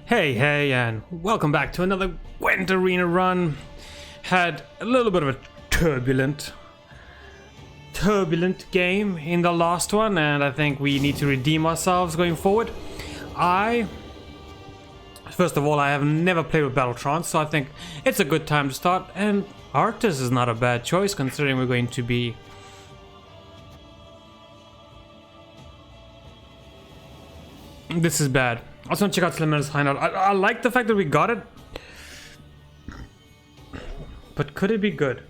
Hey, and welcome back to another Gwent Arena run. Had a little bit of a turbulent game in the last one, and I think we need to redeem ourselves going forward. First of all, I have never played with Battle Trance, so I think it's a good time to start, and Arctis is not a bad choice considering we're going to be... This is bad. I just want to check out Slimmer's hideout. I like the fact that we got it. But could it be good?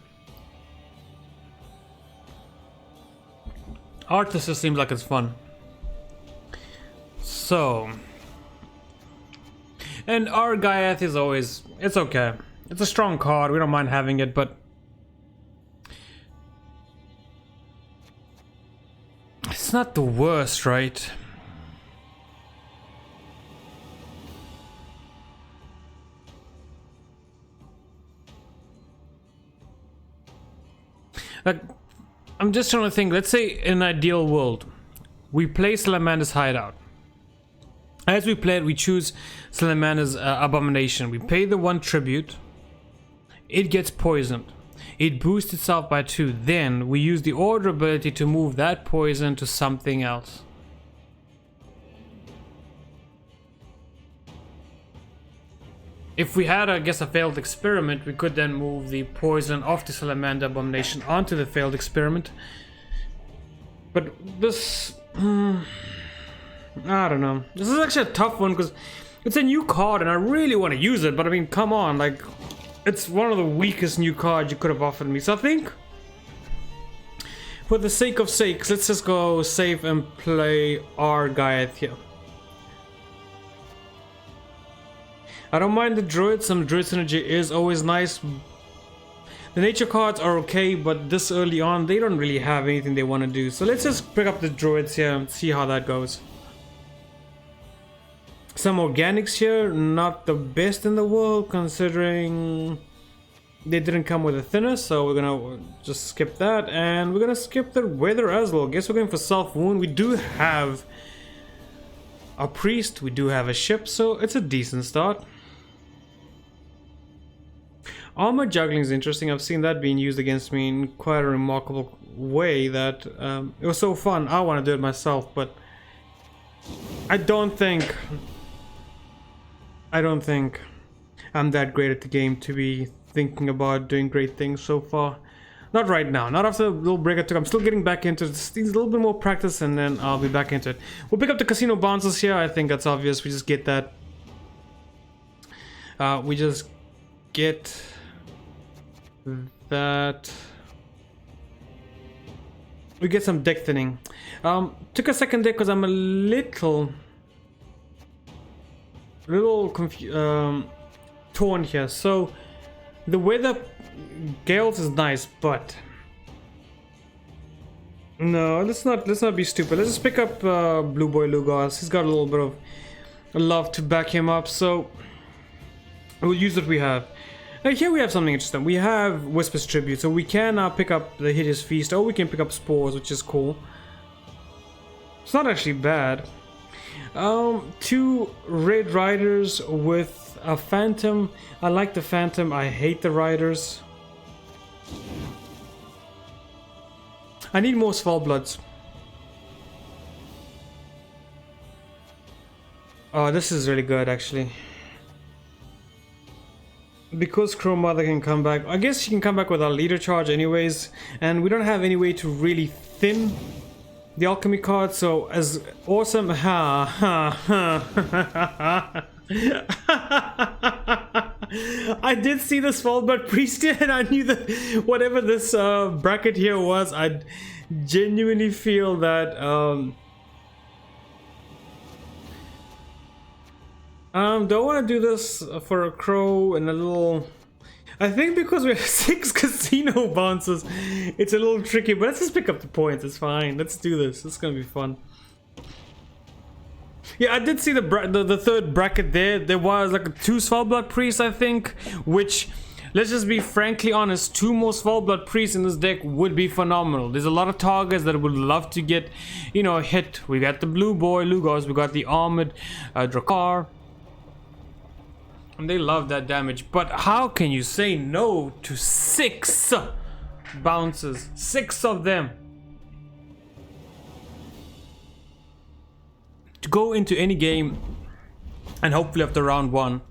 Arctis just seems like it's fun. So... And our Gaiath is always... It's okay. It's a strong card. We don't mind having it, but... It's not the worst, right? Like, I'm just trying to think, let's say in an ideal world, we play Salamander's hideout. As we play it, we choose Salamander's abomination. We pay the 1 tribute. It gets poisoned. It boosts itself by 2. Then we use the order ability to move that poison to something else. If we had, I guess, a failed experiment, we could then move the poison of the Salamander abomination onto the failed experiment. But this... I don't know. This is actually a tough one because it's a new card and I really want to use it, but I mean, come on, like, it's one of the weakest new cards you could have offered me. So I think, for the sake of sakes, let's just go save and play our Gaiath here. I don't mind the druid, some druid synergy is always nice. The nature cards are okay, but this early on, they don't really have anything they want to do. So let's just pick up the druids here and see how that goes. Some organics here, not the best in the world considering they didn't come with a thinner, so we're gonna just skip that. And we're gonna skip the weather as well. Guess we're going for self-wound. We do have a priest, we do have a ship, so it's a decent start. Armor juggling is interesting. I've seen that being used against me in quite a remarkable way that it was so fun. I want to do it myself, but I don't think I'm that great at the game to be thinking about doing great things so far. Not right now, not after the little break I took. I'm still getting back into it. Just needs a little bit more practice and then I'll be back into it. We'll pick up the casino bounces here. I think that's obvious. We just get that. We just get that. We get some deck thinning. Took a second there because I'm a little torn here. So the weather Gales is nice, but no, let's not be stupid. Let's just pick up Blue Boy Lugos. He's got a little bit of love to back him up, so we'll use what we have. Now here we have something interesting. We have Whisper's Tribute, so we can pick up the Hideous Feast, or we can pick up Spores, which is cool. It's not actually bad. 2 Red Riders with a Phantom. I like the Phantom. I hate the Riders. I need more Svalbloods. Oh, this is really good actually. Because Crow Mother can come back. I guess she can come back with our leader charge anyways. And we don't have any way to really thin the alchemy card, so as awesome. I did see the Svalbard Priest here, and I knew that whatever this bracket here was, I genuinely feel that do I want to do this for a crow and a little... I think because we have 6 casino bounces, it's a little tricky, but let's just pick up the points, it's fine. Let's do this, it's gonna be fun. Yeah, I did see the third bracket there. There was like 2 Svalbard Priests, I think, which, let's just be frankly honest, 2 more Svalbard Priests in this deck would be phenomenal. There's a lot of targets that would love to get, you know, hit. We got the Blue Boy Lugos, we got the Armored Drakkar. And they love that damage. But how can you say no to 6 bounces? 6 of them. To go into any game and hopefully after round 1.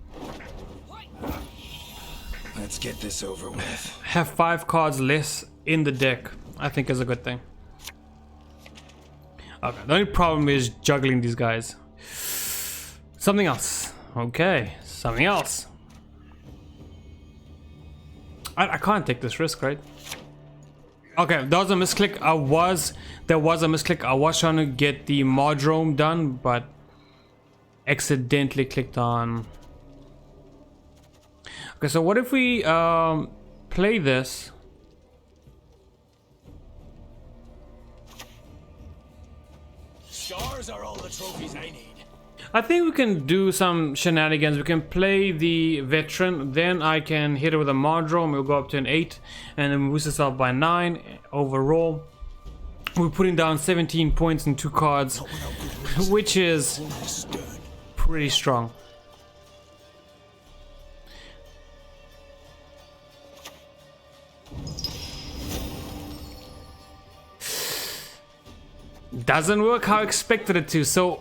Let's get this over with. Have 5 cards less in the deck, I think is a good thing. Okay, the only problem is juggling these guys. Something else. Okay, something else. I can't take this risk, right? Okay, that was a misclick. There was a misclick. I was trying to get the Modrome done, but accidentally clicked on. Okay, so what if we play this? Stars are all the trophies I need. I think we can do some shenanigans. We can play the veteran, then I can hit it with a Modrome. We'll go up to an 8, and then we boost ourselves by 9 overall. We're putting down 17 points in 2 cards, which is pretty strong. Doesn't work how I expected it to, so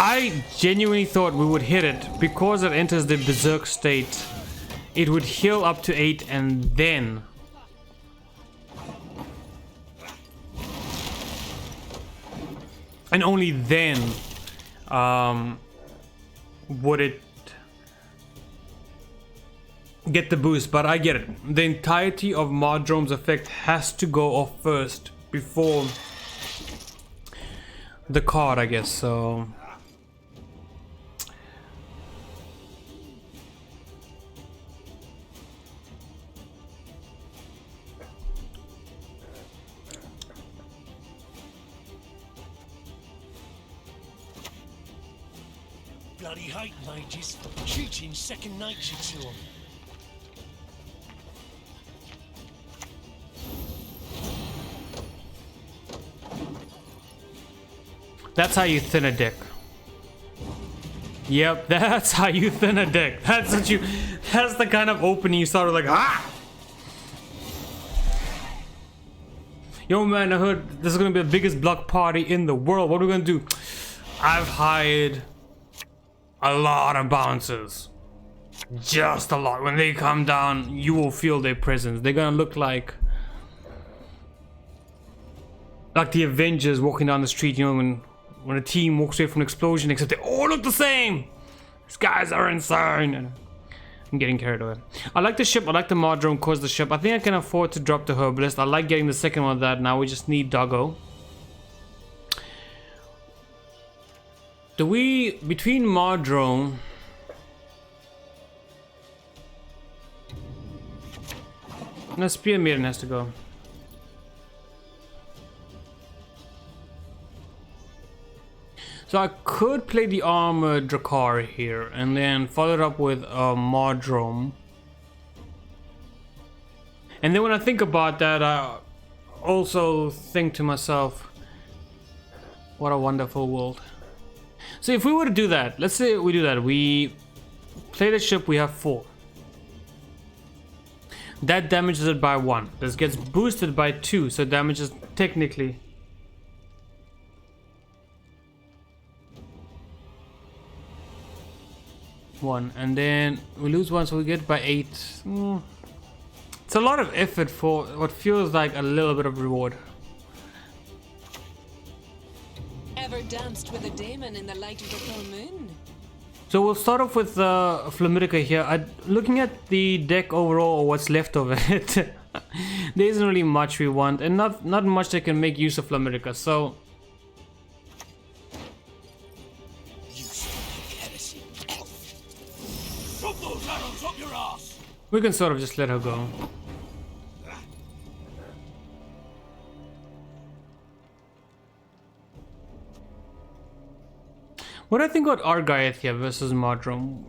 I genuinely thought we would hit it because it enters the berserk state. It would heal up to 8 and then and only then would it get the boost, but I get it. The entirety of Modrome's effect has to go off first before the card, I guess, so Bloody hate mages. Cheating second nature to them. that's how you thin a deck. Yep, that's how you thin a deck. That's the kind of opening you start with, like, ah! Yo man, I heard this is gonna be the biggest block party in the world. What are we gonna do? I've hired a lot of bouncers. Just a lot. When they come down, you will feel their presence. They're gonna look like the Avengers walking down the street, you know, when a team walks away from an explosion, except they all look the same. These guys are insane. I'm getting carried away. I like the ship. I like the Modrome cause the ship. I think I can afford to drop the Herbalist. I like getting the second one of that now. We just need Doggo. Do we, between Modrome no, Spear Maiden has to go. So I could play the Armored Drakkari here and then follow it up with a Modrome. And then when I think about that, I also think to myself, what a wonderful world. So if we were to do that, let's say we do that, we play the ship, we have 4. That damages it by 1. This gets boosted by 2, so damages technically 1, and then we lose 1, so we get by 8. It's a lot of effort for what feels like a little bit of reward. Ever danced with a daemon in the light of the full moon? So we'll start off with Flamidica here. Looking at the deck overall, or what's left of it, there isn't really much we want, and not much that can make use of Flamidica. So we can sort of just let her go. What do I think about Argaethia versus Modrome?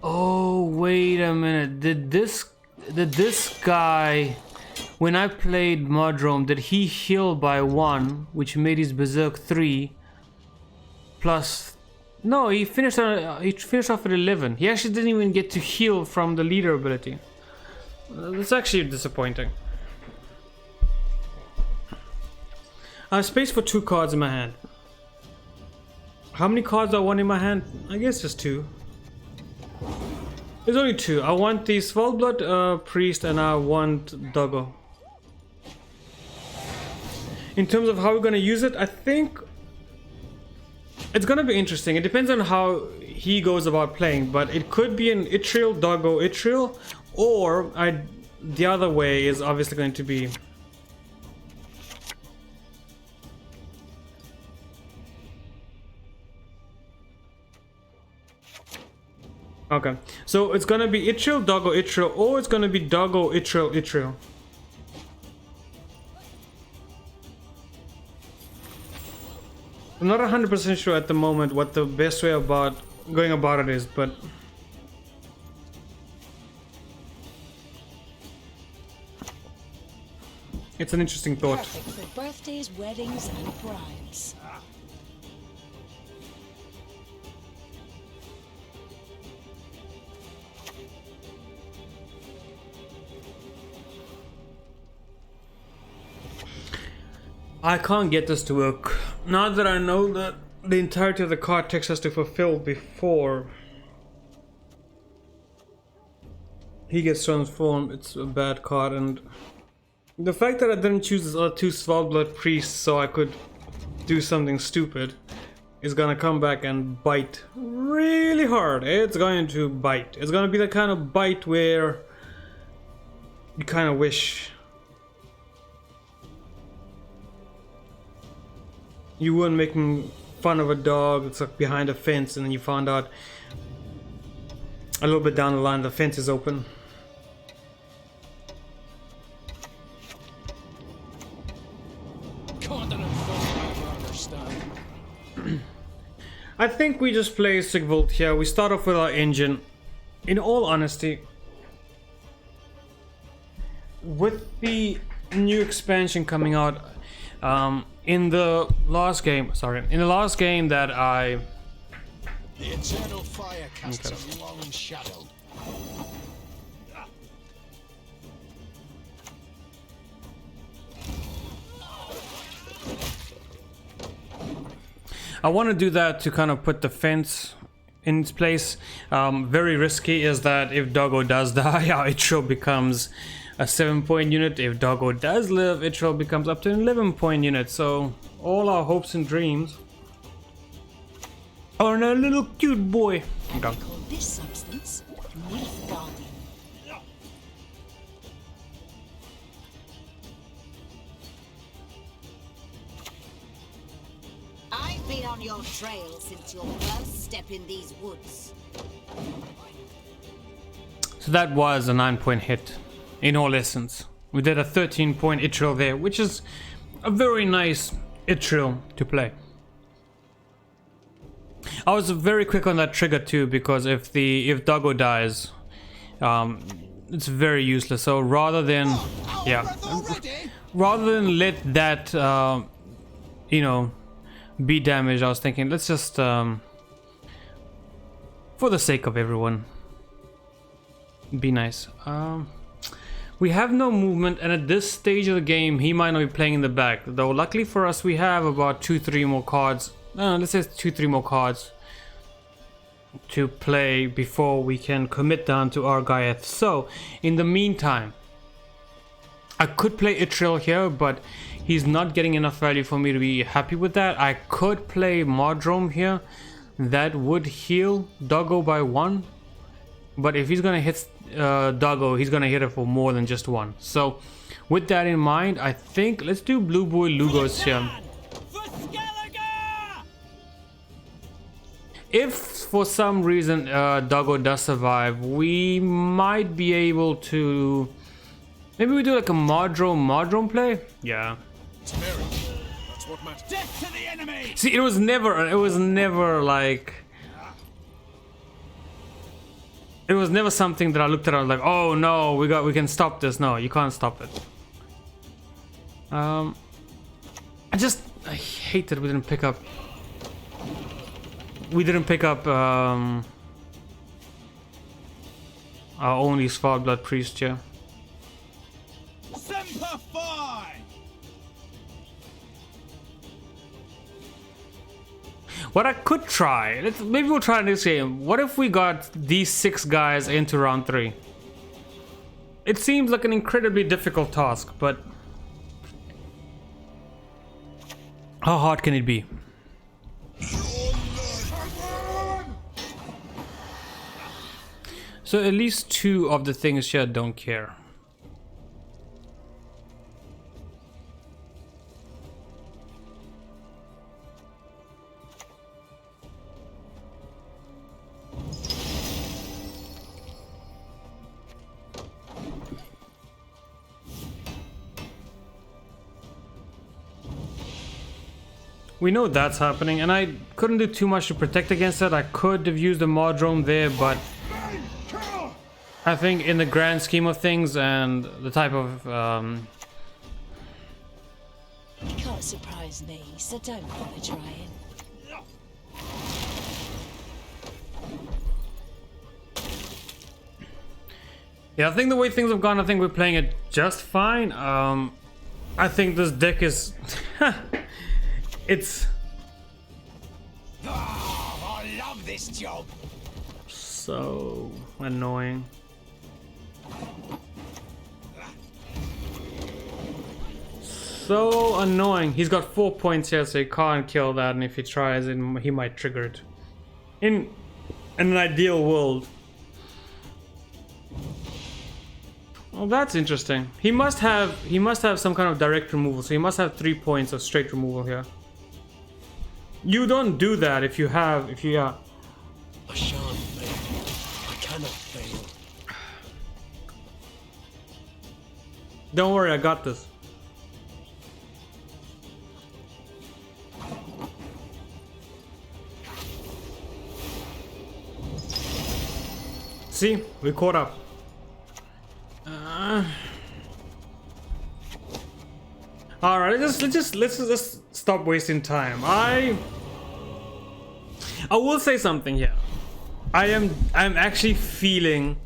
Oh wait a minute. Did this guy, when I played Modrome, did he heal by 1, which made his Berserk 3 plus? No, he finished off at 11. He actually didn't even get to heal from the leader ability. That's actually disappointing. I have space for 2 cards in my hand. How many cards do I want in my hand? I guess just 2. There's only 2. I want the Svalblood Priest and I want Doggo. In terms of how we're going to use it, I think it's going to be interesting. It depends on how he goes about playing, but it could be an Itriel, Doggo, Itriel, or the other way is obviously going to be okay, so it's gonna be Itriel, Doggo, Itriel, or it's gonna be Doggo, Itriel, Itriel. I'm not 100% sure at the moment what the best way about going about it is, but it's an interesting thought. Perfect for birthdays, weddings, and brides. I can't get this to work. Now that I know that the entirety of the card text has to fulfill before he gets transformed, it's a bad card. And the fact that I didn't choose this other 2 Svalblood Priests so I could do something stupid is gonna come back and bite really hard. It's going to bite. It's gonna be the kind of bite where you kind of wish you weren't making fun of a dog that's like behind a fence and then you found out a little bit down the line the fence is open. I think we just play Sigvald here. We start off with our engine. In all honesty, with the new expansion coming out, in the last game that I... The eternal fire casts a long shadow. I want to do that to kind of put the fence in its place. Very risky is that if Doggo does die, our Itriel becomes a 7-point unit. If Doggo does live, Itriel becomes up to an 11-point unit. So all our hopes and dreams are in a little cute boy. We call this substance Nilfgaard. I've been on your trail since your first step in these woods. So that was a 9-point hit. In all essence, we did a 13-point Itriel there, which is a very nice Itriel to play. I was very quick on that trigger too, because if Doggo dies, it's very useless. So rather than let that you know, be damaged, I was thinking let's just for the sake of everyone, be nice. We have no movement, and at this stage of the game, he might not be playing in the back. Though, luckily for us, we have about 2-3 more cards. Let's say 2-3 more cards to play before we can commit down to Argaeth. So, in the meantime, I could play Itriel here, but he's not getting enough value for me to be happy with that. I could play Modrome here. That would heal Doggo by 1. But if he's gonna hit Doggo, he's gonna hit it for more than just 1. So with that in mind, I think let's do Blue Boy Lugos here. If for some reason Doggo does survive, we might be able to... Maybe we do like a Modrome play? Yeah. That's what matters. Death to the enemy! See, it was never like... It was never something that I looked at and I was like, oh no, we can stop this. No, you can't stop it. I hate that we didn't pick up our only Svartblood priest here. Semper Fi! What I could try, maybe we'll try this game. What if we got these 6 guys into round 3? It seems like an incredibly difficult task, but how hard can it be? So at least 2 of the things here don't care. We know that's happening, and I couldn't do too much to protect against that. I could have used the Mardrome there, but I think in the grand scheme of things and the type of You can't surprise me, so don't bother trying. yeah, I think the way things have gone, I think we're playing it just fine. I think this deck is it's I love this job. so annoying. So annoying. He's got 4 points here, so he can't kill that, and if he tries, he might trigger it. In an ideal world. Well, that's interesting. He must have some kind of direct removal, so he must have 3 points of straight removal here. You don't do that if you I shan't fail. I cannot fail. Don't worry, I got this. See, we caught up. All right, let's just stop wasting time. I will say something here. I'm actually feeling.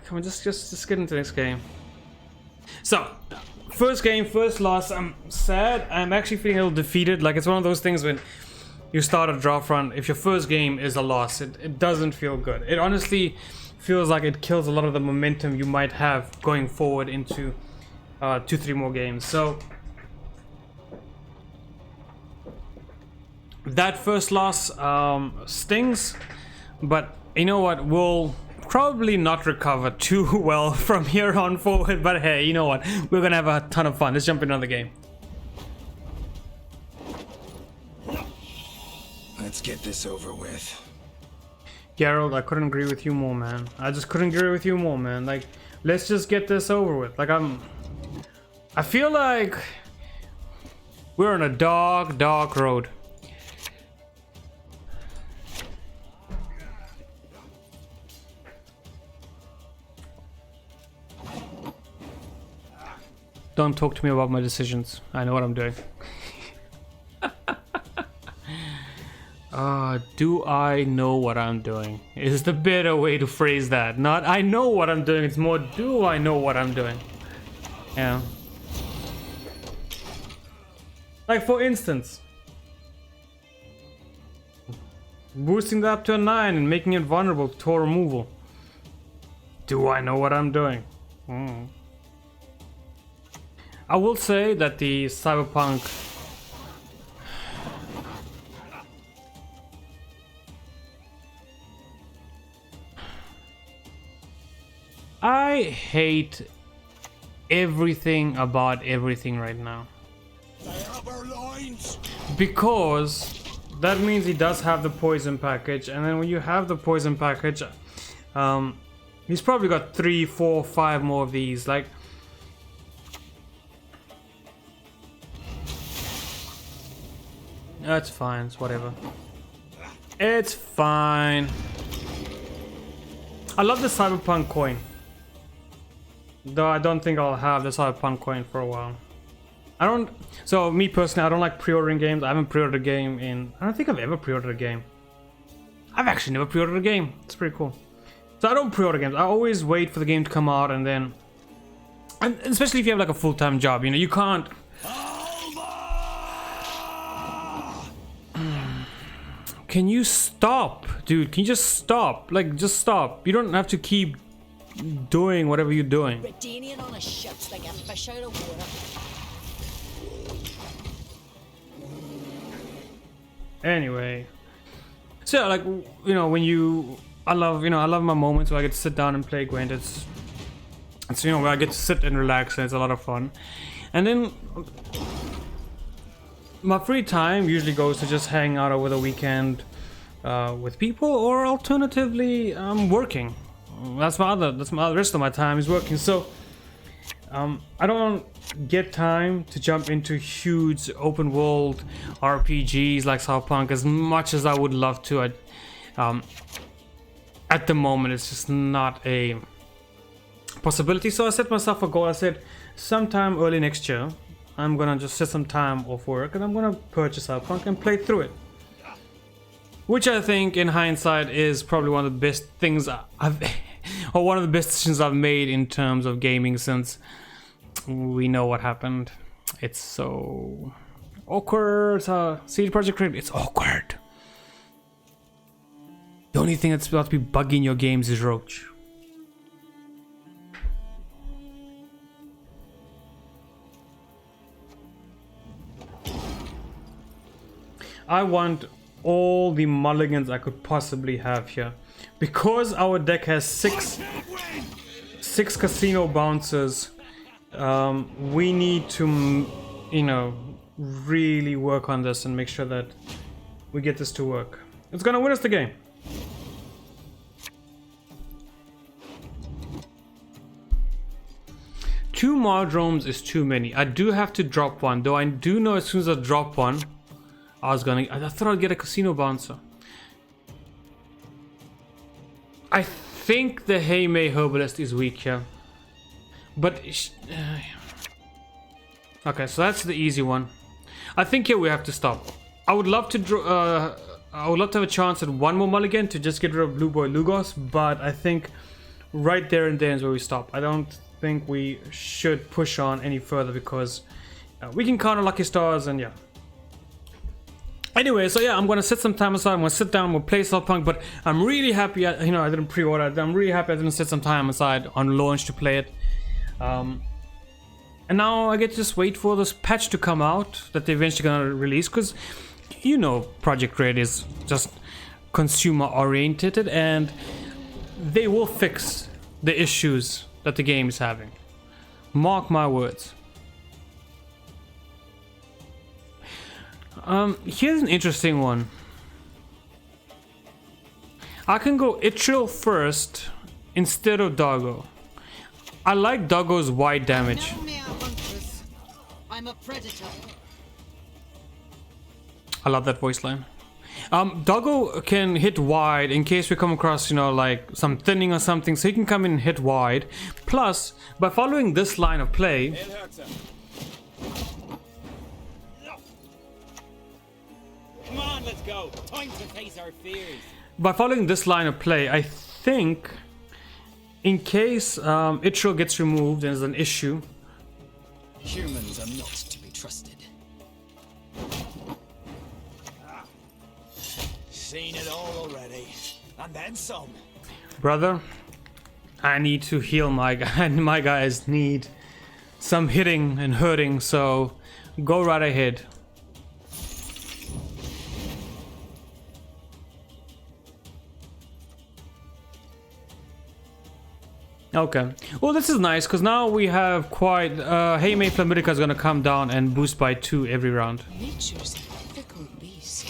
Come on, just get into this game. So, first game, first loss. I'm sad. I'm actually feeling a little defeated. Like, it's one of those things when you start a draft run, if your first game is a loss, it doesn't feel good. It honestly feels like it kills a lot of the momentum you might have going forward into 2-3 more games. So that first loss stings, but you know what, we'll probably not recover too well from here on forward, but hey, you know what, we're gonna have a ton of fun. Let's jump into another game. Let's get this over with. Gerald, I couldn't agree with you more, man. I just couldn't agree with you more, man. Like, let's just get this over with. Like, I feel like we're on a dark road. Don't talk to me about my decisions. I know what I'm doing. Do I know what I'm doing? Is the better way to phrase that. Not I know what I'm doing, it's more do I know what I'm doing? Yeah. Like, for instance, boosting that up to a 9 and making it vulnerable to total removal. Do I know what I'm doing? I will say that the Cyberpunk I hate everything about everything right now. They have our lines. Because that means he does have the poison package, and then when you have the poison package, he's probably got 3, 4, 5 more of these. Like, that's fine, it's whatever. It's fine. I love the Cyberpunk coin. Though I don't think I'll have the Cyberpunk coin for a while. So me personally, I don't like pre-ordering games. I haven't pre-ordered a game I don't think I've ever pre-ordered a game. I've actually never pre-ordered a game. It's pretty cool. So I don't pre-order games. I always wait for the game to come out and then... And especially if you have like a full-time job, you know, you can't... Can you stop? Dude, can you just stop? Like, just stop. You don't have to keep doing whatever you're doing. Redanian on a ship's like a fish out of water. Anyway. So, like, you know, I love my moments where I get to sit down and play Gwent. It's you know, where I get to sit and relax, and it's a lot of fun. And then my free time usually goes to just hang out over the weekend with people, or alternatively, working. The rest of my time is working. So I don't get time to jump into huge open world RPGs like Cyberpunk as much as I would love to. At the moment, it's just not a possibility. So I set myself a goal. I said sometime early next year, I'm gonna just set some time off work and I'm gonna purchase Cyberpunk and play through it. Which I think, in hindsight, is probably one of the best things or one of the best decisions I've made in terms of gaming, since we know what happened. It's so awkward. CD Projekt Red, it's awkward. The only thing that's about to be bugging your games is Roach. I want all the mulligans I could possibly have here. Because our deck has six casino bouncers, we need to, you know, really work on this and make sure that we get this to work. It's gonna win us the game. Two Mardromes is too many. I do have to drop one, though I do know as soon as I drop one, I thought I'd get a casino bouncer. I think the Heimei Herbalist is weak here. But... okay, so that's the easy one. I think here we have to stop. I would love to have a chance at one more mulligan to just get rid of Blue Boy Lugos, but I think right there and then is where we stop. I don't think we should push on any further because we can counter Lucky Stars and yeah. Anyway, so yeah, I'm gonna set some time aside. I'm gonna sit down, we'll play Cyberpunk, but I'm really happy, I didn't pre-order. I'm really happy I didn't set some time aside on launch to play it. And now I get to just wait for this patch to come out that they're eventually gonna release, because you know Project Red is just consumer oriented and they will fix the issues that the game is having. Mark my words. Here's an interesting one. I can go Itril first instead of Doggo. I like Doggo's wide damage. No mere hunters. I'm a predator. I love that voice line. Doggo can hit wide in case we come across, like some thinning or something, so he can come in and hit wide. Plus, by following this line of play... Come on, let's go. Time to face our fears. By following this line of play, I think in case Itril gets removed and there's an issue... Humans are not to be trusted. Seen it all already, and then some. Brother, I need to heal my guy, and my guys need some hitting and hurting, so go right ahead. Okay, well this is nice because now we have quite Heimei Flammidica is gonna come down and boost by 2 every round. Nature's a fickle beast.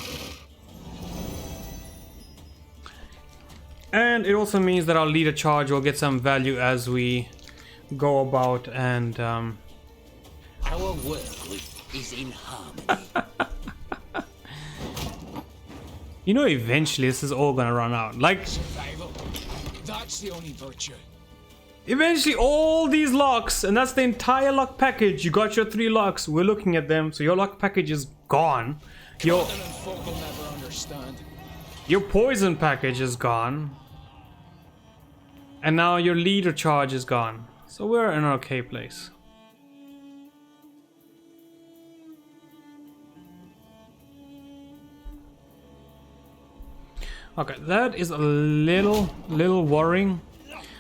And it also means that our leader charge will get some value as we go about and Our work is in harmony. You know, eventually this is all gonna run out. Like, Survival. That's the only virtue. eventually all these locks, and that's the entire lock package. You got your 3 locks. We're looking at them. So your lock package is gone. Your Folk will never understand. poison package is gone. And now your leader charge is gone. So we're in an okay place. Okay, that is a little worrying.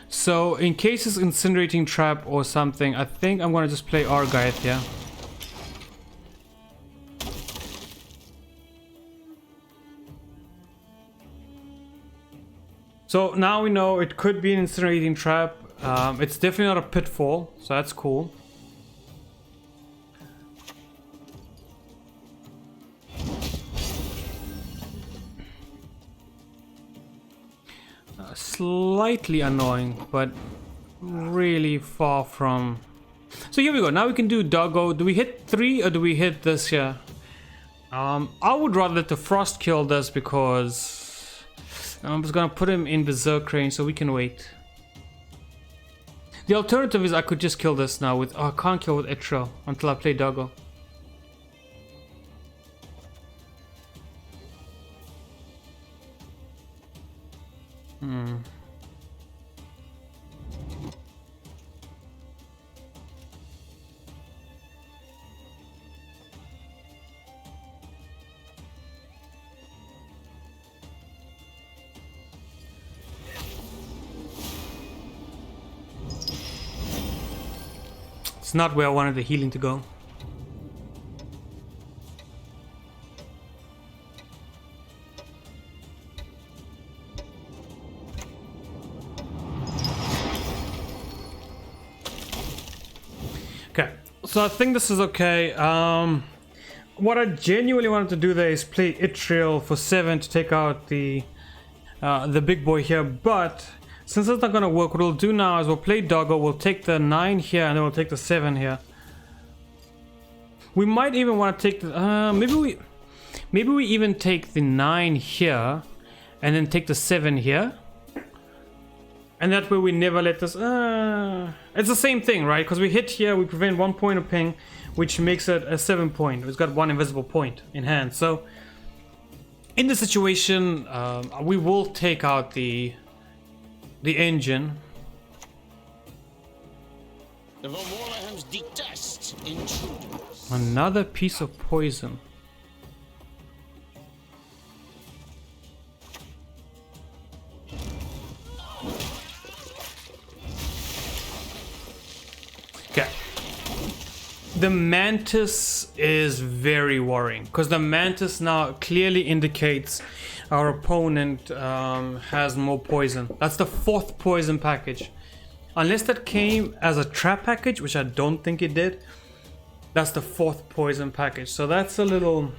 So in case it's incinerating trap or something, I think I'm gonna just play Argyth here. So now we know it could be an incinerating trap. It's definitely not a pitfall, so that's cool. Slightly annoying, but really far from... So here we go. Now we can do Doggo. Do we hit 3 or do we hit this here? I would rather let the Frost kill this because I'm just gonna put him in Berserk range so we can wait. The alternative is I could just kill this now with... Oh, I can't kill with Etrel until I play Doggo. It's not where I wanted the healing to go. Okay, so I think this is okay. What I genuinely wanted to do there is play Itriel for 7 to take out the big boy here, but since that's not gonna work, what we'll do now is we'll play Doggo, we'll take the 9 here, and then we'll take the 7 here. We might even want to take the... maybe we even take the 9 here, and then take the 7 here. And that way we never let this... it's the same thing, right? Because we hit here, we prevent 1 point of ping, which makes it a 7 point. It's got 1 invisible point in hand. So, in this situation, we will take out the engine. The Von Warlehams detest intruders. Another piece of poison. Okay. The Mantis is very worrying because the Mantis now clearly indicates our opponent has more poison. That's the 4th poison package. Unless that came as a trap package, which I don't think it did. That's the 4th poison package. So that's a little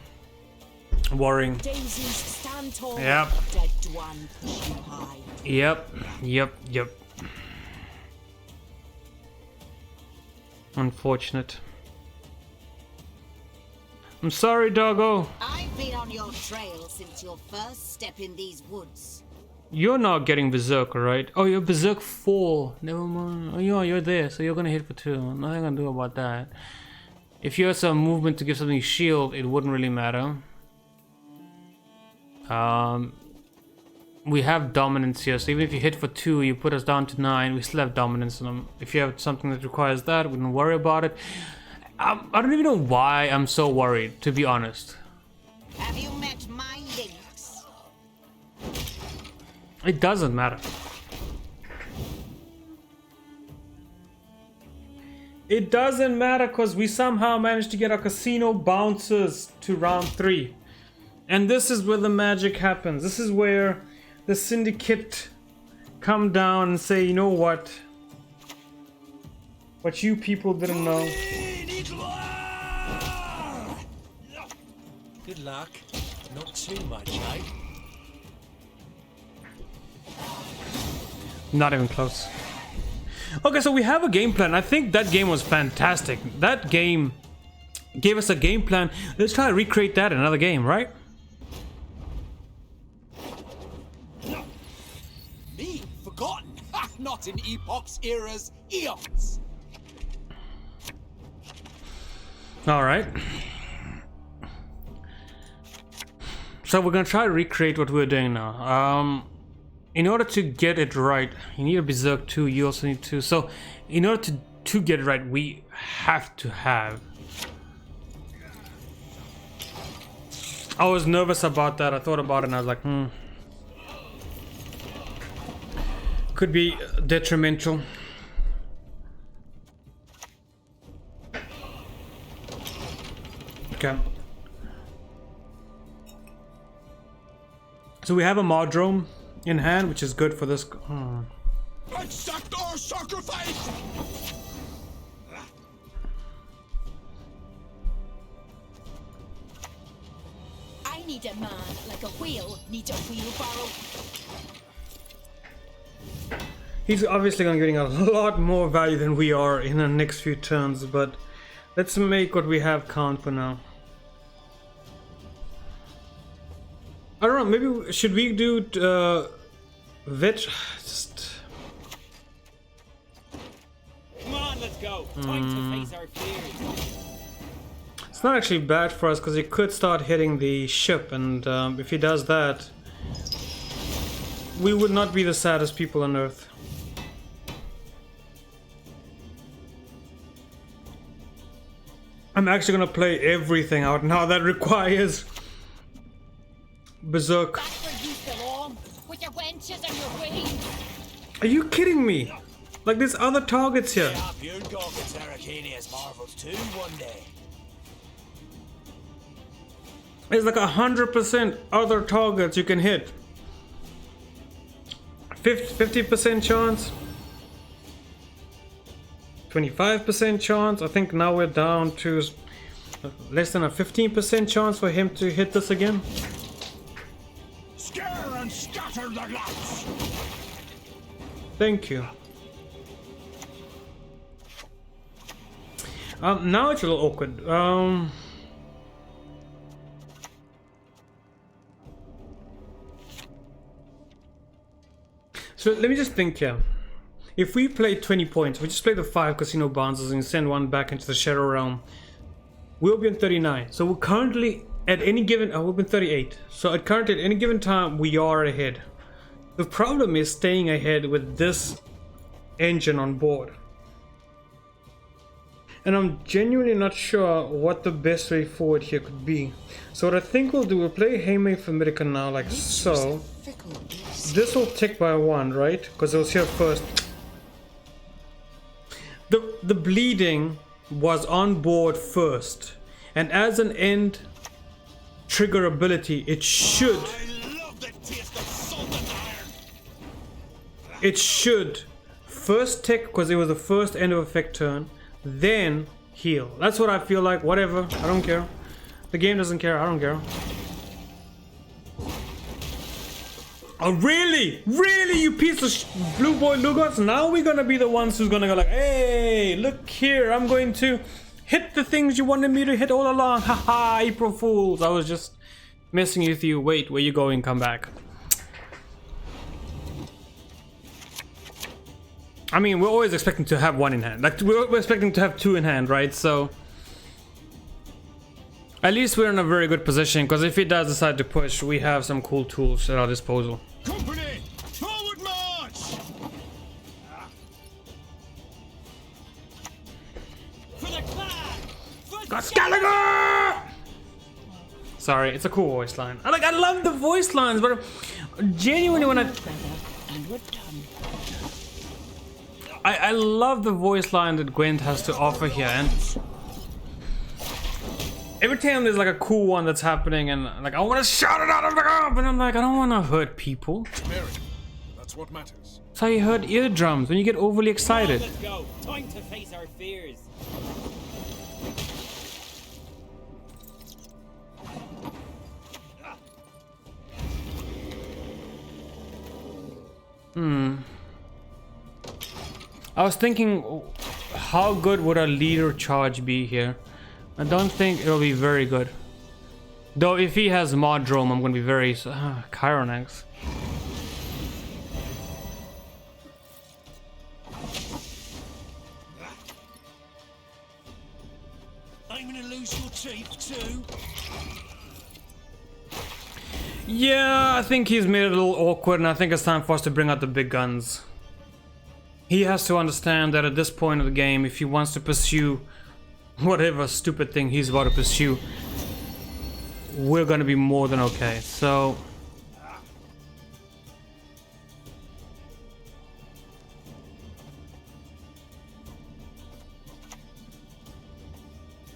worrying. Daisies, stand tall. Yep. Dead one, push you high. Yep. Unfortunate. I'm sorry, Doggo. I've been on your trail since your first step in these woods. You're not getting Berserker, right? Oh, you're Berserk 4. Never mind. Oh, you're there, so you're gonna hit for 2. Nothing I can do about that. If you had some movement to give something shield, it wouldn't really matter. We have dominance here, so even if you hit for 2, you put us down to 9, we still have dominance in them. If you have something that requires that, we don't worry about it. I don't even know why I'm so worried, to be honest. Have you met my lynx? It doesn't matter. It doesn't matter because we somehow managed to get our casino bouncers to round 3. And this is where the magic happens. This is where the syndicate come down and say, you know what? What you people didn't know. Good luck. Not too much, eh? Not even close. Okay, so we have a game plan. I think that game was fantastic. That game gave us a game plan. Let's try to recreate that in another game, right? not in epochs, eras, eons. All right. So we're gonna try to recreate what we're doing now. In order to get it right, you need a Berserk 2, you also need 2. So in order to get it right, we have to have... I was nervous about that. I thought about it and I was like, could be detrimental. Okay. So we have a Modrome in hand, which is good for this. Accept our sacrifice! I need a man like a wheel needs a wheelbarrow. He's obviously going to be getting a lot more value than we are in the next few turns, but let's make what we have count for now. I don't know, maybe should we do vet? Just... Come on, let's go. Time to face our fears. It's not actually bad for us because he could start hitting the ship, and if he does that, we would not be the saddest people on Earth. I'm actually gonna play everything out now that requires Berserk. That's where you belong, with your wenches and your wings. Are you kidding me? Like there's other targets here. You're gawkins Arcania's marvels too one day. There's like 100% other targets you can hit. 50% chance. 25% chance. I think now we're down to less than a 15% chance for him to hit this again. Scare and scatter the lots. Thank you. Now it's a little awkward. So let me just think here. If we play 20 points, we just play the 5 casino bounces and send one back into the Shadow Realm, we'll be on 39. So we're currently at any given, we've been 38. So at any given time, we are ahead. The problem is staying ahead with this engine on board. And I'm genuinely not sure what the best way forward here could be. So what I think we'll do, we'll play Heime for America now, like so. This will tick by 1, right? Because it was here first. The bleeding was on board first. And as an end trigger ability, it should... I love the taste of salt and iron. It should first tick because it was the first end of effect turn, then heal. That's what I feel like. Whatever, I don't care. The game doesn't care, I don't care. Oh really? Really, you piece of blue boy Lugos? Now we're gonna be the ones who's gonna go like, hey, look here, I'm going to hit the things you wanted me to hit all along. Haha, April Fools. I was just messing with you. Wait, where you going? Come back. I mean, we're always expecting to have 1 in hand. Like, we're expecting to have 2 in hand, right? So at least we're in a very good position, because if he does decide to push, we have some cool tools at our disposal. Company, forward march! For the clan! For Gallagher! Sorry, it's a cool voice line. I love the voice lines, but genuinely when I love the voice line that Gwent has to offer here, and every time there's like a cool one that's happening and like I want to shout it out of the crowd, but I'm like, I don't want to hurt people. Mary, that's what matters. That's how you hurt eardrums, when you get overly excited. Let's go. Time to face our fears. I was thinking, how good would a leader charge be here? I don't think it'll be very good. Though if he has Modrome, I'm gonna be very... Chironax. aiming to lose your teeth too? Yeah, I think he's made it a little awkward, and I think it's time for us to bring out the big guns. He has to understand that at this point of the game, if he wants to pursue whatever stupid thing he's about to pursue, we're gonna be more than okay. So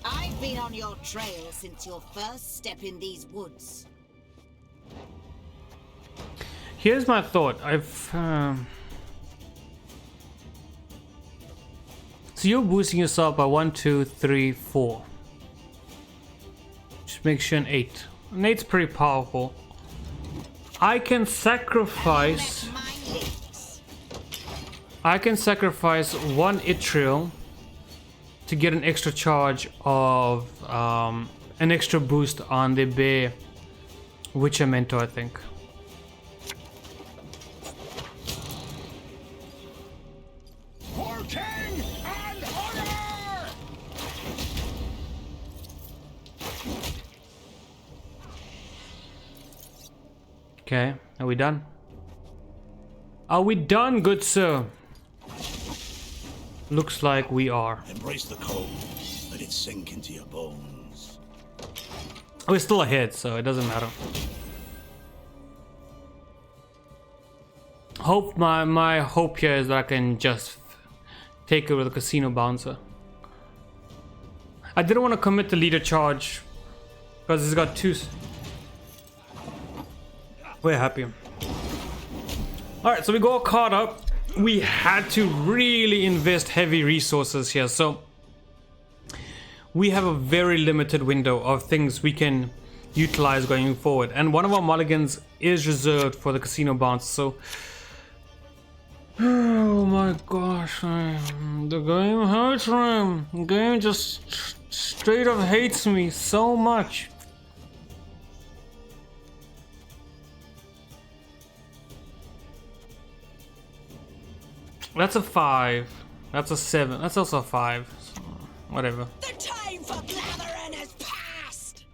I've been on your trail since your first step in these woods. here's my thought. So you're boosting yourself by 1, 2, 3, 4. Just make sure an 8. An 8's pretty powerful. I can sacrifice. I can sacrifice 1 Yttriel to get an extra charge of an extra boost on the bear Witcher Mentor, I think. For king and honor! Okay, are we done? Are we done, good sir? Looks like we are. Embrace the cold. Let it sink into your bones. We're still ahead, so it doesn't matter. My hope here is that I can just take it with a casino bouncer. I didn't want to commit the leader charge because it's got 2. We're happy. Alright, so we got caught up. We had to really invest heavy resources here, so we have a very limited window of things we can utilize going forward, and one of our mulligans is reserved for the casino bounce. So oh my gosh, the game hurts me. The game just straight up hates me so much. That's a 5. That's a 7. That's also a 5. So, whatever. The time for blathering is past!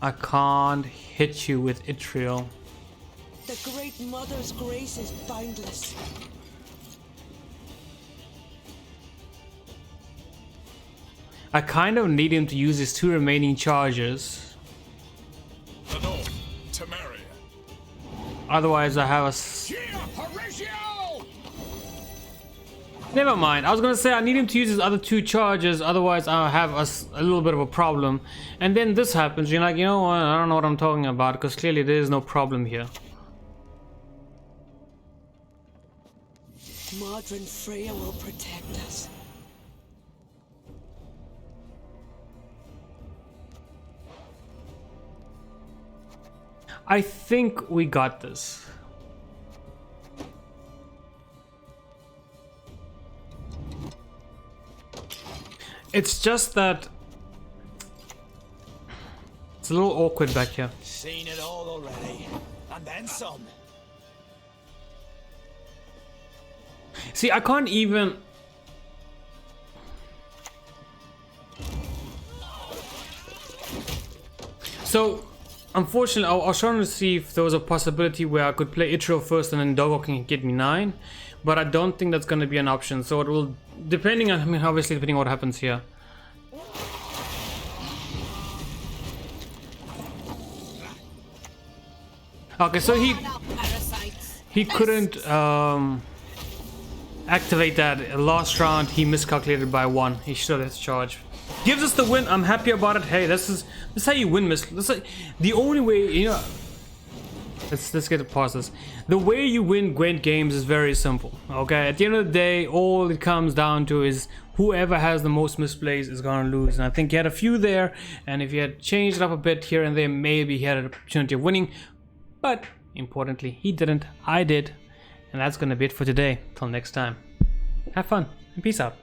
I can't hit you with Yttriel. The Great Mother's grace is boundless. I kind of need him to use his 2 remaining charges. The north, Temeria. Otherwise, I have a. Here, Horatio! Never mind. I was gonna say I need him to use his other 2 charges. Otherwise, I'll have a little bit of a problem. And then this happens. You're like, you know what? I don't know what I'm talking about because clearly there is no problem here. Modern Freya will protect us. I think we got this. It's just that it's a little awkward back here. Seen it all already. And then some. See, I can't even. So, unfortunately, I was trying to see if there was a possibility where I could play Yttriel first and then Doggo can get me 9, but I don't think that's going to be an option. So it will, depending on, obviously depending on what happens here. Okay, so he couldn't activate that last round. He miscalculated by 1. He should have charged. Gives us the win. I'm happy about it. Hey, this is how you win, Miss. This is the only way, you know. Let's get past this. The way you win Gwent games is very simple. Okay, at the end of the day, all it comes down to is whoever has the most misplays is gonna lose. And I think he had a few there, and if he had changed it up a bit here and there, maybe he had an opportunity of winning. But importantly, he didn't. I did, and that's gonna be it for today. Till next time, have fun and peace out.